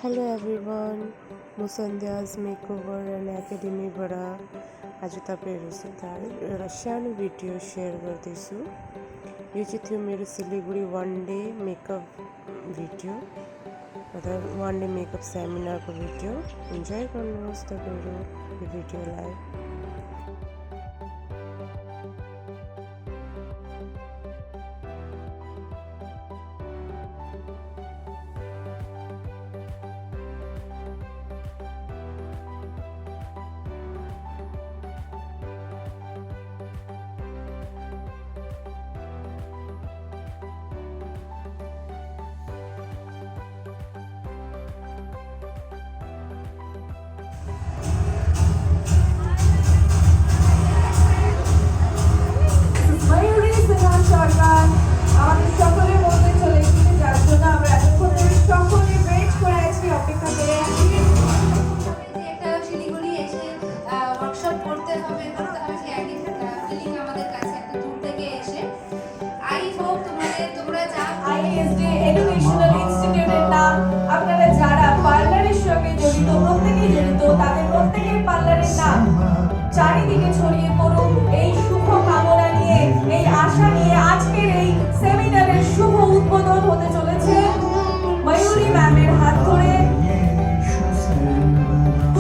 Hello everyone, ମୁଁ ସନ୍ଧ୍ୟାସ୍ makeover and academy बड़ा आज रशियन वीडियो शेयर कर दीसु। ये थी मेरे Siliguri one day makeup video, मतलब वन डे मेकअप सेमिनार का वीडियो। एंजॉय करना वीडियो लाइव। এডুকেশনাল ইনস্টিটিউটের নাম আপনারা যারা পার্লারের সঙ্গে জড়িত প্রত্যেকেই জড়িত তাদের প্রত্যেকের পার্লারের নাম চারিদিকে ছড়িয়ে পড়ুক এই শুভ কামনা নিয়ে, এই আশা নিয়ে আজকের এই সেমিনারের শুভ উদ্বোধন হতে চলেছে ময়ূরী ম্যামের হাত ধরে।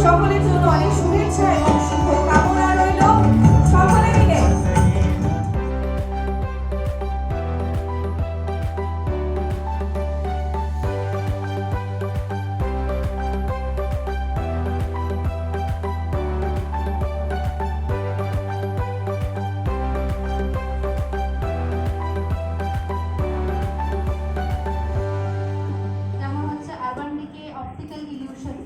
সকলের জন্য অনেক শুভেচ্ছা এবং শুভ কামনা রইল। সকলে মিলে অপটিক্যাল ইলিউশন